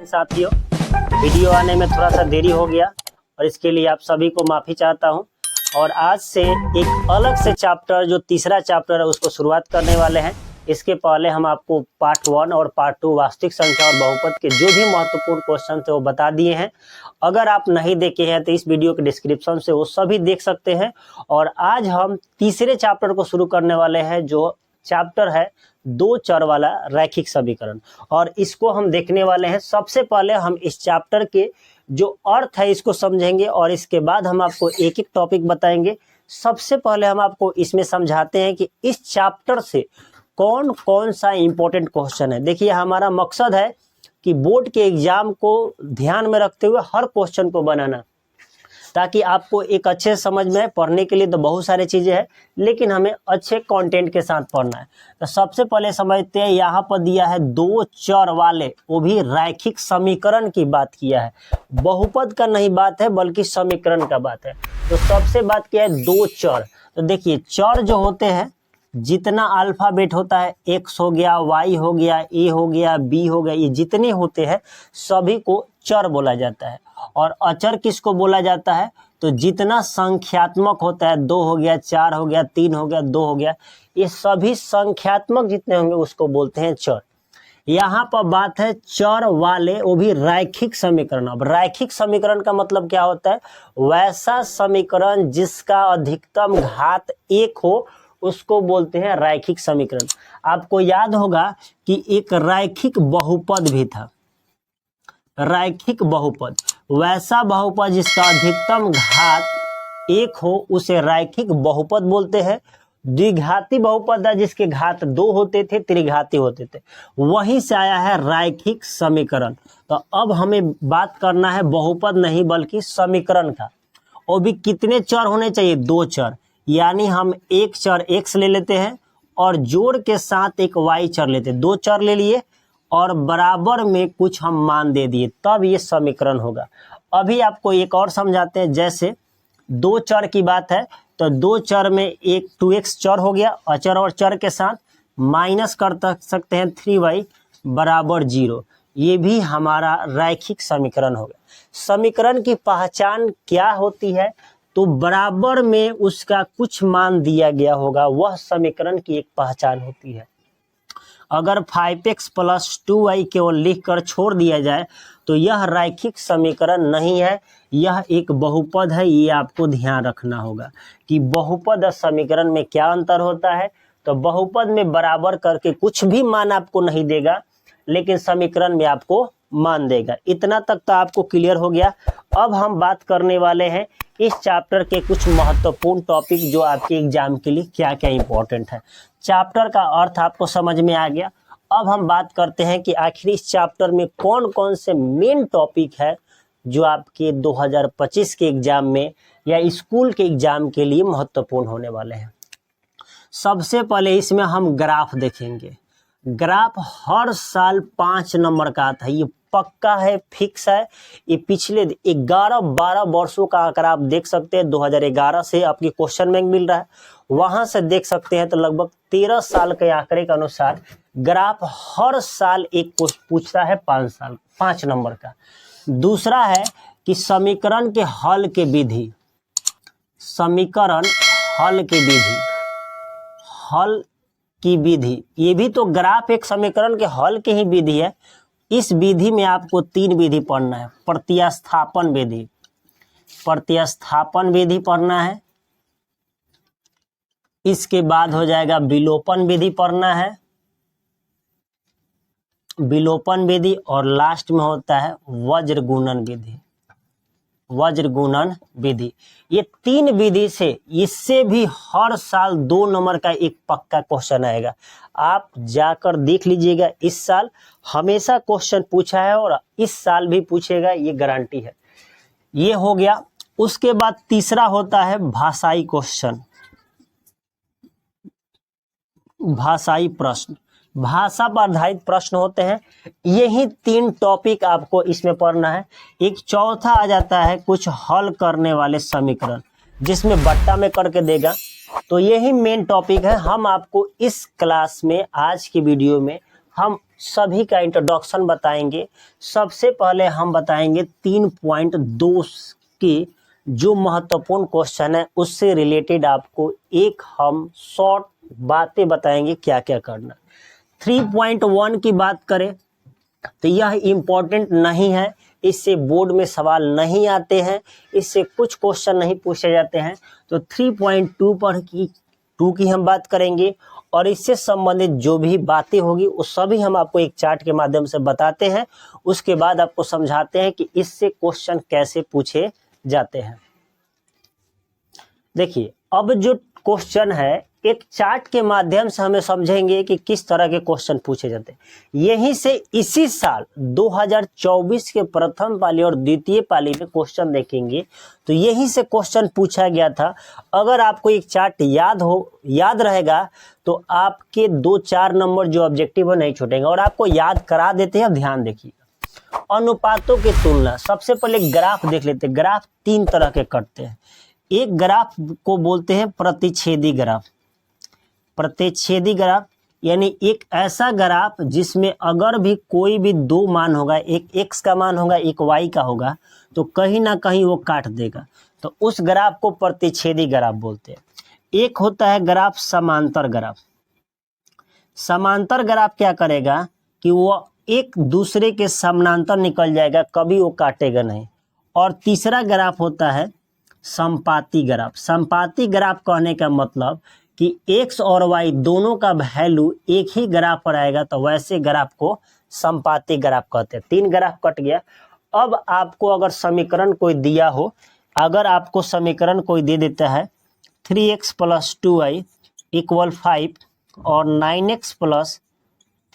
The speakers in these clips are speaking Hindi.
साथियों, वीडियो आने में थोड़ा सा देरी हो गया और इसके लिए आप सभी को माफ़ी चाहता हूं। और आज से एक अलग से चैप्टर, जो तीसरा चैप्टर है, उसको शुरुआत करने वाले हैं। इसके पहले हम आपको पार्ट 1 और पार्ट 2 वास्तविक संख्या और बहुपद के जो भी महत्वपूर्ण क्वेश्चन थे वो बता दिए हैं। अगर आप नहीं देखे हैं तो इस वीडियो के डिस्क्रिप्शन से वो सभी देख सकते हैं। और आज हम तीसरे चैप्टर को शुरू करने वाले हैं, जो चैप्टर है दो चर वाला रैखिक समीकरण, और इसको हम देखने वाले हैं। सबसे पहले हम इस चैप्टर के जो अर्थ है इसको समझेंगे और इसके बाद हम आपको एक एक टॉपिक बताएंगे। सबसे पहले हम आपको इसमें समझाते हैं कि इस चैप्टर से कौन कौन सा इंपॉर्टेंट क्वेश्चन है। देखिए, हमारा मकसद है कि बोर्ड के एग्जाम को ध्यान में रखते हुए हर क्वेश्चन को बनाना, ताकि आपको एक अच्छे समझ में पढ़ने के लिए तो बहुत सारी चीज़ें हैं, लेकिन हमें अच्छे कंटेंट के साथ पढ़ना है। तो सबसे पहले समझते हैं, यहाँ पर दिया है दो चर वाले, वो भी रैखिक समीकरण की बात किया है। बहुपद का नहीं बात है, बल्कि समीकरण का बात है। तो सबसे बात क्या है, दो चर। तो देखिए, चर जो होते हैं, जितना अल्फाबेट होता है, एक्स हो गया, वाई हो गया, ए हो गया, बी हो गया, ये जितने होते हैं सभी को चर बोला जाता है। और अचर किसको बोला जाता है, तो जितना संख्यात्मक होता है, 2 हो गया, 4 हो गया, 3 हो गया, 2 हो गया, ये सभी संख्यात्मक जितने होंगे उसको बोलते हैं चर। यहाँ पर बात है चर वाले, वो भी रैखिक समीकरण। अब रैखिक समीकरण का मतलब क्या होता है, वैसा समीकरण जिसका अधिकतम घात 1 हो उसको बोलते हैं रैखिक समीकरण। आपको याद होगा कि एक रैखिक बहुपद भी था, रैखिक बहुपद। वैसा बहुपद जिसका अधिकतम घात 1 हो उसे रैखिक बहुपद बोलते हैं। द्विघाती बहुपद है जिसके घात 2 होते थे, त्रिघाती होते थे, वहीं से आया है रैखिक समीकरण। तो अब हमें बात करना है बहुपद नहीं बल्कि समीकरण का। और भी कितने चर होने चाहिए, 2 चर। यानी हम एक चर x ले लेते हैं और जोड़ के साथ एक y चर लेते हैं। 2 चर ले लिए और बराबर में कुछ हम मान दे दिए, तब ये समीकरण होगा। अभी आपको एक और समझाते हैं। जैसे 2 चर की बात है, तो 2 चर में एक 2x चर हो गया, अचर और चर के साथ माइनस कर सकते हैं 3y बराबर 0। ये भी हमारा रैखिक समीकरण होगा। समीकरण की पहचान क्या होती है, तो बराबर में उसका कुछ मान दिया गया होगा, वह समीकरण की एक पहचान होती है। अगर 5x + 2y केवल लिखकर छोड़ दिया जाए तो यह रैखिक समीकरण नहीं है, यह एक बहुपद है। ये आपको ध्यान रखना होगा कि बहुपद और समीकरण में क्या अंतर होता है। तो बहुपद में बराबर करके कुछ भी मान आपको नहीं देगा, लेकिन समीकरण में आपको मान देगा। इतना तक तो आपको क्लियर हो गया। अब हम बात करने वाले हैं इस चैप्टर के कुछ महत्वपूर्ण टॉपिक, जो आपके एग्जाम के लिए क्या क्या इंपॉर्टेंट है। चैप्टर का अर्थ आपको समझ में आ गया। अब हम बात करते हैं कि आखिर इस चैप्टर में कौन कौन से मेन टॉपिक है जो आपके 2025 के एग्जाम में या स्कूल के एग्जाम के लिए महत्वपूर्ण होने वाले हैं। सबसे पहले इसमें हम ग्राफ देखेंगे। ग्राफ हर साल 5 नंबर का आता है, ये पक्का है, फिक्स है। ये पिछले 11-12 वर्षों का आंकड़ा आप देख सकते हैं। 2011 से आपकी क्वेश्चन बैंक मिल रहा है, वहां से देख सकते हैं। तो लगभग 13 साल के आंकड़े के अनुसार ग्राफ हर साल एक पूछता है 5 नंबर का। दूसरा है कि समीकरण के हल के विधि, समीकरण हल की विधि, हल की विधि, ये भी तो ग्राफ एक समीकरण के हल की ही विधि है। इस विधि में आपको 3 विधि पढ़ना है। प्रतिस्थापन विधि, प्रतिस्थापन विधि पढ़ना है। इसके बाद हो जाएगा विलोपन विधि पढ़ना है, विलोपन विधि। और लास्ट में होता है वज्र गुणन विधि, वज्र गुणन विधि। ये 3 विधि से, इससे भी हर साल 2 नंबर का एक पक्का क्वेश्चन आएगा। आप जाकर देख लीजिएगा, इस साल हमेशा क्वेश्चन पूछा है और इस साल भी पूछेगा, ये गारंटी है। ये हो गया। उसके बाद तीसरा होता है भाषाई क्वेश्चन, भाषाई प्रश्न, भाषा पर आधारित प्रश्न होते हैं। यही 3 टॉपिक आपको इसमें पढ़ना है। एक चौथा आ जाता है कुछ हल करने वाले समीकरण, जिसमें बट्टा में करके देगा। तो यही मेन टॉपिक है। हम आपको इस क्लास में, आज की वीडियो में हम सभी का इंट्रोडक्शन बताएंगे। सबसे पहले हम बताएंगे 3.2 के जो महत्वपूर्ण क्वेश्चन है उससे रिलेटेड आपको एक हम शॉर्ट बातें बताएंगे क्या क्या करना। 3.1 की बात करें तो यह इम्पोर्टेंट नहीं है, इससे बोर्ड में सवाल नहीं आते हैं, इससे कुछ क्वेश्चन नहीं पूछे जाते हैं। तो 3.2 पर टू की हम बात करेंगे और इससे संबंधित जो भी बातें होगी वो सभी हम आपको एक चार्ट के माध्यम से बताते हैं। उसके बाद आपको समझाते हैं कि इससे क्वेश्चन कैसे पूछे जाते हैं। देखिए, अब जो क्वेश्चन है एक चार्ट के माध्यम से हमें समझेंगे कि किस तरह के क्वेश्चन पूछे जाते हैं। यहीं से इसी साल 2024 के प्रथम पाली और द्वितीय पाली में क्वेश्चन देखेंगे तो यहीं से क्वेश्चन पूछा गया था। अगर आपको एक चार्ट याद रहेगा तो आपके 2-4 नंबर जो ऑब्जेक्टिव है नहीं छूटेंगे। और आपको याद करा देते हैं, अब ध्यान देखिएगा। अनुपातों की तुलना, सबसे पहले ग्राफ देख लेते हैं। ग्राफ 3 तरह के कटते हैं। एक ग्राफ को बोलते हैं प्रतिच्छेदी ग्राफ। प्रतिच्छेदी ग्राफ यानी एक ऐसा ग्राफ जिसमें अगर भी कोई भी 2 मान होगा, एक x का मान होगा, एक y का होगा, तो कहीं ना कहीं वो काट देगा, तो उस ग्राफ को प्रतिच्छेदी ग्राफ बोलते हैं। एक होता है ग्राफ समांतर ग्राफ। समांतर ग्राफ क्या करेगा कि वो एक दूसरे के समानांतर निकल जाएगा, कभी वो काटेगा नहीं। और तीसरा ग्राफ होता है संपाती ग्राफ। संपाती ग्राफ कहने का मतलब कि x और y दोनों का वैल्यू एक ही ग्राफ पर आएगा, तो वैसे ग्राफ को संपाती ग्राफ कहते हैं। 3 ग्राफ कट गया। अब आपको अगर समीकरण कोई दिया हो, अगर आपको समीकरण कोई दे देता है 3x + 2y = 5 और 9x +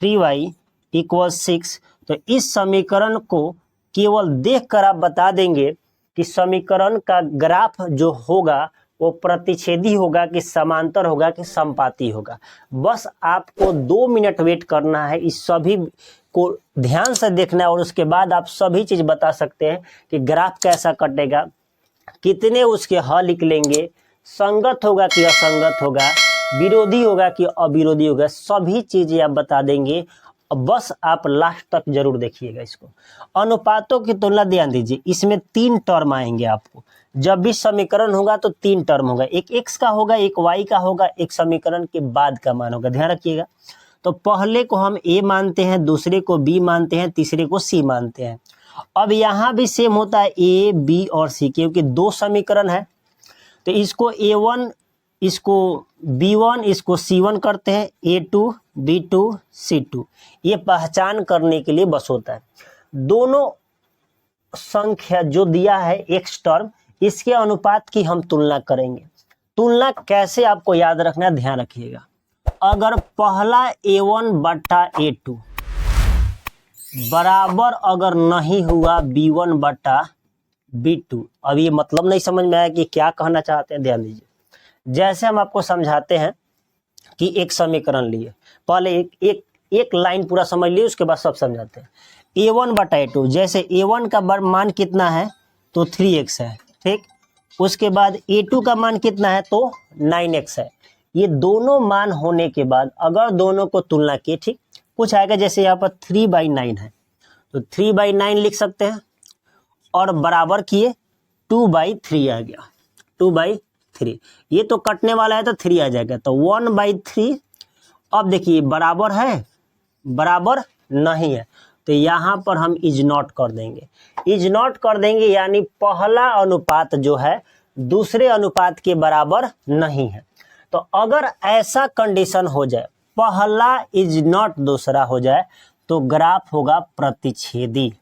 3y = 6, तो इस समीकरण को केवल देखकर आप बता देंगे कि समीकरण का ग्राफ जो होगा वो प्रतिच्छेदी होगा कि समांतर होगा कि संपाती होगा। बस आपको 2 मिनट वेट करना है, इस सभी को ध्यान से देखना है और उसके बाद आप सभी चीज बता सकते हैं कि ग्राफ कैसा कटेगा, कितने उसके हल निकलेंगे, संगत होगा कि असंगत होगा, विरोधी होगा कि अविरोधी होगा, सभी चीजें आप बता देंगे। बस आप लास्ट तक जरूर देखिएगा इसको। अनुपातों की तुलना ध्यान दीजिए, इसमें 3 टर्म आएंगे आपको। जब भी समीकरण होगा तो 3 टर्म होगा, एक x का होगा, एक y का होगा, एक समीकरण के बाद का मान होगा। ध्यान रखिएगा। तो पहले को हम a मानते हैं, दूसरे को b मानते हैं, तीसरे को c मानते हैं। अब यहाँ भी सेम होता है a, b और c, क्योंकि 2 समीकरण है तो इसको a1, इसको b1, इसको c1 करते हैं, a2, b2, c2। ये पहचान करने के लिए बस होता है। दोनों संख्या जो दिया है x टर्म, इसके अनुपात की हम तुलना करेंगे। तुलना कैसे आपको याद रखना है, ध्यान रखिएगा। अगर पहला a1 बटा a2 बराबर अगर नहीं हुआ b1 बटा b2, अब ये मतलब नहीं समझ में आया कि क्या कहना चाहते हैं, ध्यान दीजिए। जैसे हम आपको समझाते हैं कि एक समीकरण लिए, पहले एक लाइन पूरा समझ लिए, उसके बाद सब समझाते हैं। a1 बटा a2, जैसे a1 का मान कितना है तो 3x है, ठीक। उसके बाद a2 का मान कितना है तो 9x है। ये दोनों मान होने के बाद अगर दोनों को तुलना किए, ठीक, कुछ आएगा। जैसे यहाँ पर 3/9 है तो 3/9 लिख सकते हैं और बराबर किए 2/3 आ गया, 2/3। ये तो कटने वाला है तो 3 आ जाएगा, तो 1/3। अब देखिए बराबर है, बराबर नहीं है, तो यहाँ पर हम इज नॉट कर देंगे। इज नॉट कर देंगे यानी पहला अनुपात जो है दूसरे अनुपात के बराबर नहीं है। तो अगर ऐसा कंडीशन हो जाए, पहला इज नॉट दूसरा हो जाए, तो ग्राफ होगा प्रतिच्छेदी।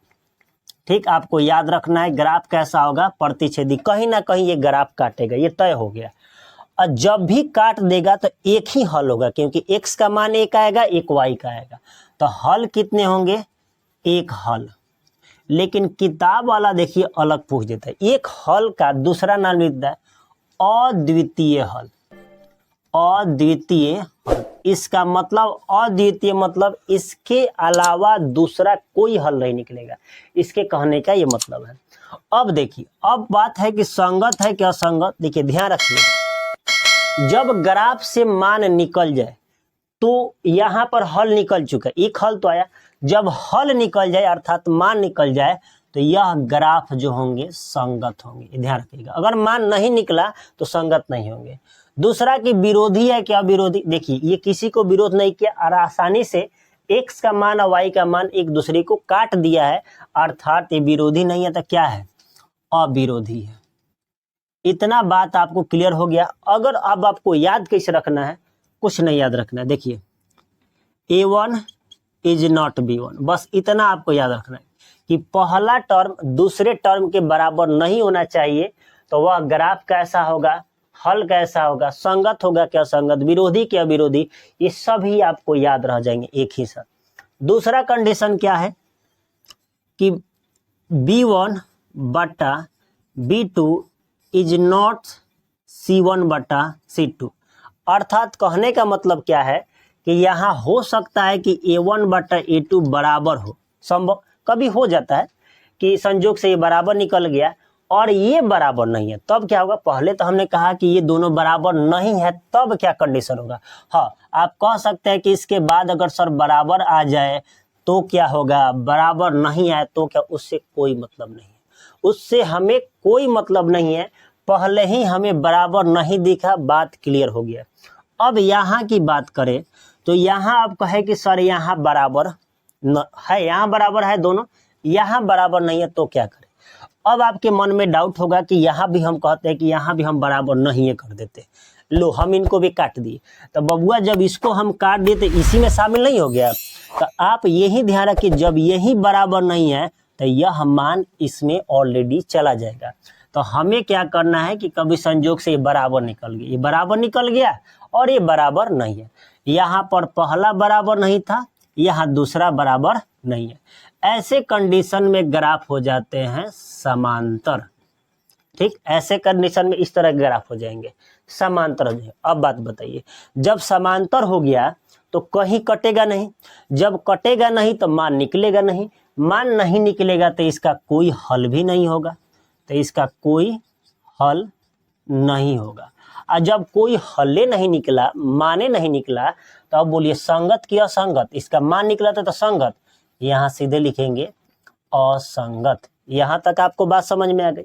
ठीक, आपको याद रखना है ग्राफ कैसा होगा, प्रतिच्छेदी। कहीं ना कहीं ये ग्राफ काटेगा, ये तय हो गया। और जब भी काट देगा तो एक ही हल होगा, क्योंकि x का मान 1 आएगा, एक y का आएगा, तो हल कितने होंगे, एक हल। लेकिन किताब वाला देखिए अलग पूछ देता है, एक हल का दूसरा नाम लिखता है अद्वितीय हल। अद्वितीय हल, इसका मतलब अद्वितीय मतलब इसके अलावा दूसरा कोई हल नहीं निकलेगा, इसके कहने का ये मतलब है। अब देखिए, अब बात है कि संगत है कि असंगत। देखिए ध्यान रखिए, जब ग्राफ से मान निकल जाए तो यहाँ पर हल निकल चुका है, एक हल तो आया। जब हल निकल जाए अर्थात मान निकल जाए तो यह ग्राफ जो होंगे संगत होंगे, ध्यान रखिएगा। अगर मान नहीं निकला तो संगत नहीं होंगे। दूसरा कि विरोधी है क्या विरोधी, देखिए ये किसी को विरोध नहीं किया और आसानी से x का मान और y का मान एक दूसरे को काट दिया है, अर्थात ये विरोधी नहीं है तो क्या है, अविरोधी है। इतना बात आपको क्लियर हो गया। अगर अब आपको याद कैसे रखना है, कुछ नहीं याद रखना है, देखिए A1 इज नॉट B1, बस इतना आपको याद रखना है कि पहला टर्म दूसरे टर्म के बराबर नहीं होना चाहिए, तो वह ग्राफ कैसा होगा, हल कैसा होगा, संगत होगा क्या संगत, विरोधी क्या विरोधी, ये सभी आपको याद रह जाएंगे एक ही साथ। दूसरा कंडीशन क्या है कि B1 बटा B2 इज नॉट C1 बटा C2, अर्थात कहने का मतलब क्या है कि यहाँ हो सकता है कि A1 बटा A2 बराबर हो, संभव कभी हो जाता है कि संयोग से ये बराबर निकल गया और ये बराबर नहीं है, तब क्या होगा, पहले तो हमने कहा कि ये दोनों बराबर नहीं है, तब क्या कंडीशन होगा। हाँ, आप कह सकते हैं कि इसके बाद अगर सर बराबर आ जाए तो क्या होगा, बराबर नहीं आए तो क्या, उससे कोई मतलब नहीं है, उससे हमें कोई मतलब नहीं है। पहले ही हमें बराबर नहीं दिखा, बात क्लियर हो गया। अब यहाँ की बात करें तो यहाँ आप कहे कि सर यहाँ बराबर है, यहाँ बराबर है दोनों, यहाँ बराबर नहीं है तो क्या करें। अब आपके मन में डाउट होगा कि यहाँ भी हम कहते हैं कि यहाँ भी हम बराबर नहीं है कर देते, लो हम इनको भी काट दिए, तो बबुआ जब इसको हम काट दिए तो इसी में शामिल नहीं हो गया। तो आप यही ध्यान रखिए, जब यही बराबर नहीं है तो यह मान इसमें ऑलरेडी चला जाएगा। तो हमें क्या करना है कि कभी संयोग से ये बराबर निकल गया, ये बराबर निकल गया और ये बराबर नहीं है, यहाँ पर पहला बराबर नहीं था, यहाँ दूसरा बराबर नहीं है। ऐसे कंडीशन में ग्राफ हो जाते हैं समांतर, ठीक, ऐसे कंडीशन में इस तरह ग्राफ हो जाएंगे समांतर हो जाएंगे। अब बात बताइए, जब समांतर हो गया तो कहीं कटेगा नहीं, जब कटेगा नहीं तो मान निकलेगा नहीं, मान नहीं निकलेगा तो इसका कोई हल भी नहीं होगा, तो इसका कोई हल नहीं होगा। और जब कोई हले नहीं निकला, माने नहीं निकला, तो अब बोलिए संगत की असंगत, इसका मान निकला था तो संगत, यहाँ सीधे लिखेंगे असंगत। यहाँ तक आपको बात समझ में आ गई।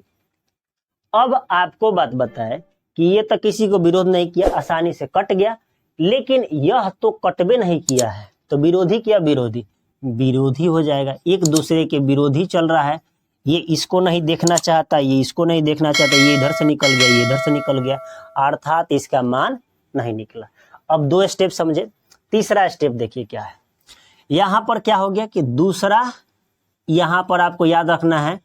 अब आपको बात बताए कि ये तो किसी को विरोध नहीं किया, आसानी से कट गया, लेकिन यह तो कटबे नहीं किया है, तो विरोधी क्या विरोधी, विरोधी हो जाएगा, एक दूसरे के विरोधी चल रहा है। ये इसको नहीं देखना चाहता, ये इसको नहीं देखना चाहता, ये इधर से निकल गया, ये इधर से निकल गया, अर्थात इसका मान नहीं निकला। अब 2 स्टेप समझे, तीसरा स्टेप देखिए क्या है। यहाँ पर क्या हो गया कि दूसरा, यहाँ पर आपको याद रखना है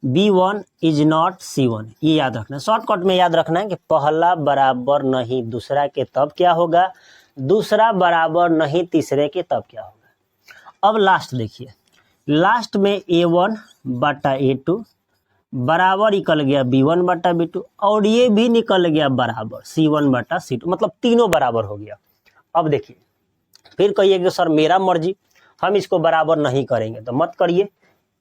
B1 इज नॉट C1, ये याद रखना है, शॉर्टकट में याद रखना है कि पहला बराबर नहीं दूसरा के तब क्या होगा, दूसरा बराबर नहीं तीसरे के तब क्या होगा। अब लास्ट देखिए, लास्ट में A1 बटा A2 बराबर निकल गया B1 बटा B2, और ये भी निकल गया बराबर C1 बटा C2, मतलब तीनों बराबर हो गया। अब देखिए, फिर कहिए कि सर मेरा मर्जी, हम इसको बराबर नहीं करेंगे, तो मत करिए,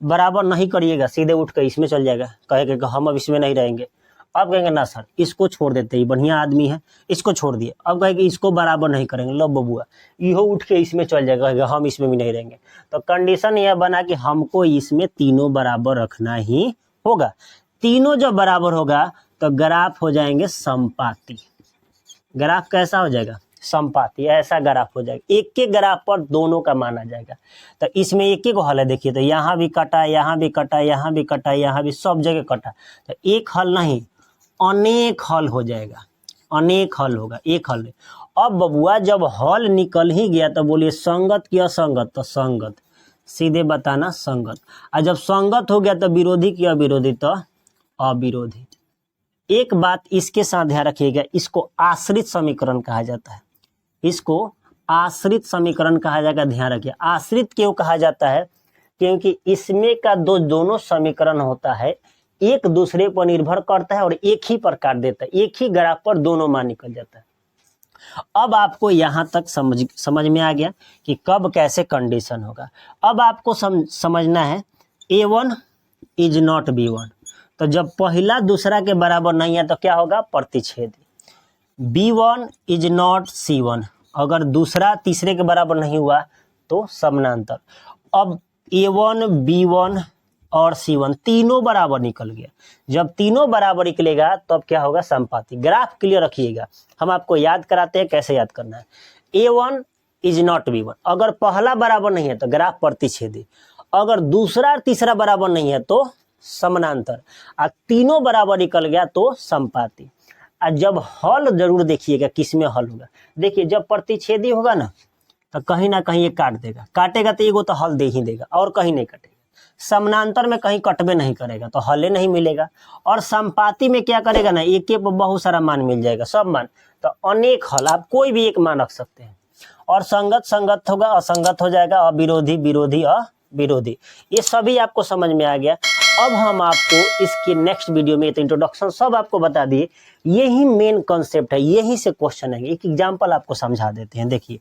बराबर नहीं करिएगा, सीधे उठ कर इसमें चल जाएगा, कहेगा हम अब इसमें नहीं रहेंगे। अब कहेंगे ना सर इसको छोड़ देते, ये बढ़िया आदमी है, इसको छोड़ दिए। अब कहेंगे इसको बराबर नहीं करेंगे, लो बबुआ इहो उठ के इसमें चल जाएगा, कहेगा हम इसमें भी नहीं रहेंगे। तो कंडीशन यह बना कि हमको इसमें तीनों बराबर रखना ही होगा। तीनों जब बराबर होगा तो ग्राफ हो जाएंगे संपाती। ग्राफ कैसा हो जाएगा, संपाती, ऐसा ग्राफ हो जाएगा, एक के ग्राफ पर दोनों का मान आ जाएगा। तो इसमें एक एक हल है, देखिए तो यहाँ भी कटा, यहाँ भी कटा, यहाँ भी कटा, यहाँ भी, सब जगह कटा, तो एक हल नहीं अनेक हल हो जाएगा, अनेक हल होगा, एक हल नहीं। अब बबुआ जब हल निकल ही गया तो बोलिए संगत की असंगत, तो संगत, सीधे बताना संगत। और जब संगत हो गया तो विरोधी की अविरोधी, तो अविरोधी। एक बात इसके साथ ध्यान रखिएगा, इसको आश्रित समीकरण कहा जाता है, इसको आश्रित समीकरण कहा जाएगा, ध्यान रखिए। आश्रित क्यों कहा जाता है, क्योंकि इसमें का दोनों समीकरण होता है एक दूसरे पर निर्भर करता है और एक ही पर काट देता है, एक ही ग्राफ पर दोनों मान निकल जाता है। अब आपको यहाँ तक समझ में आ गया कि कब कैसे कंडीशन होगा। अब आपको समझना है A1 इज नॉट B1, तो जब पहला दूसरा के बराबर नहीं है तो क्या होगा, प्रतिच्छेदी। B1 इज नॉट C1, अगर दूसरा तीसरे के बराबर नहीं हुआ तो समानांतर। अब A1, B1 और C1 तीनों बराबर निकल गया। जब तीनों बराबर निकलेगा तब तो क्या होगा, संपाती। ग्राफ क्लियर रखिएगा, हम आपको याद कराते हैं कैसे याद करना है। A1 इज नॉट B1, अगर पहला बराबर नहीं है तो ग्राफ प्रतिच्छेदी, अगर दूसरा और तीसरा बराबर नहीं है तो समानांतर, और तीनों बराबर निकल गया तो संपाती। और जब हल जरूर देखिएगा किस में हल होगा। देखिए जब प्रतिच्छेदी होगा ना तो कहीं ना कहीं ये काट देगा, काटेगा तो एगो तो हल दे ही देगा और कहीं नहीं कटेगा। समानांतर में कहीं कटबे नहीं करेगा तो हल नहीं मिलेगा। और संपाती में क्या करेगा ना, एक पर बहुत सारा मान मिल जाएगा, सब मान, तो अनेक हल, आप कोई भी एक मान रख सकते हैं। और संगत संगत होगा, असंगत हो जाएगा, अविरोधी विरोधी अविरोधी, ये सभी आपको समझ में आ गया। अब हम आपको इसके नेक्स्ट वीडियो में, तो इंट्रोडक्शन सब आपको बता दिए, यही मेन कॉन्सेप्ट है, यही से क्वेश्चन है। एक एग्जाम्पल आपको समझा देते हैं। देखिए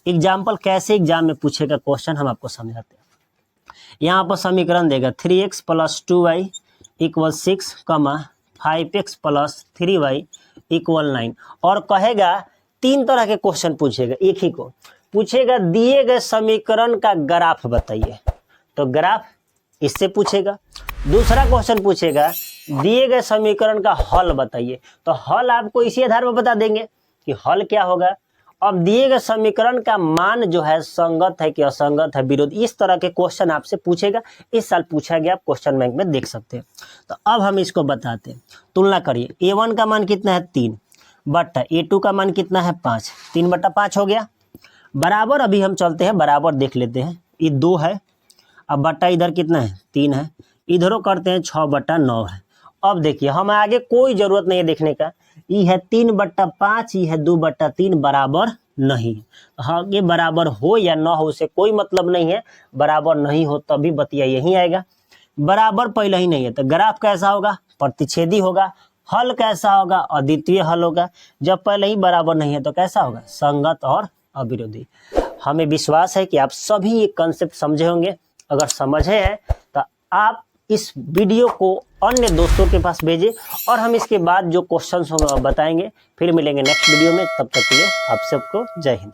एग्जाम्पल कैसे एग्जाम में पूछेगा क्वेश्चन, हम आपको समझाते हैं। यहाँ पर समीकरण देगा 3x + 2y = 6, 5x + 3y = 9, और कहेगा 3 तरह के क्वेश्चन पूछेगा, एक ही को पूछेगा, दिए गए समीकरण का ग्राफ बताइए, तो ग्राफ इससे पूछेगा। दूसरा क्वेश्चन पूछेगा, दिए गए समीकरण का हल बताइए, तो हल आपको इसी आधार पर बता देंगे कि हल क्या होगा। अब दिए गए समीकरण का मान जो है संगत है कि असंगत है, विरोधी, इस तरह के क्वेश्चन आपसे पूछेगा। इस साल पूछा गया, आप क्वेश्चन बैंक में देख सकते हैं। तो अब हम इसको बताते हैं, तुलना करिए। A1 का मान कितना है 3 बट्टा A2 का मान कितना है 5, 3/5 हो गया, बराबर। अभी हम चलते हैं बराबर देख लेते हैं, ये 2 है, अब बट्टा इधर कितना है 3 है, इधरों करते हैं 6/9 है। अब देखिए हम आगे कोई जरूरत नहीं है देखने का, ये है 3/5, ये है 2/3, बराबर नहीं। हाँ, ये बराबर हो या ना हो उससे कोई मतलब नहीं है, बराबर नहीं हो तभी बतिया यही आएगा। बराबर पहले ही नहीं है तो ग्राफ कैसा होगा, प्रतिच्छेदी होगा। हल कैसा होगा, अद्वितीय हल होगा। जब पहले ही बराबर नहीं है तो कैसा होगा, संगत और अविरोधी। हमें विश्वास है कि आप सभी ये कंसेप्ट समझे होंगे। अगर समझे हैं तो आप इस वीडियो को अन्य दोस्तों के पास भेजें, और हम इसके बाद जो क्वेश्चंस होंगे बताएंगे। फिर मिलेंगे नेक्स्ट वीडियो में, तब तक के लिए आप सबको जय हिंद।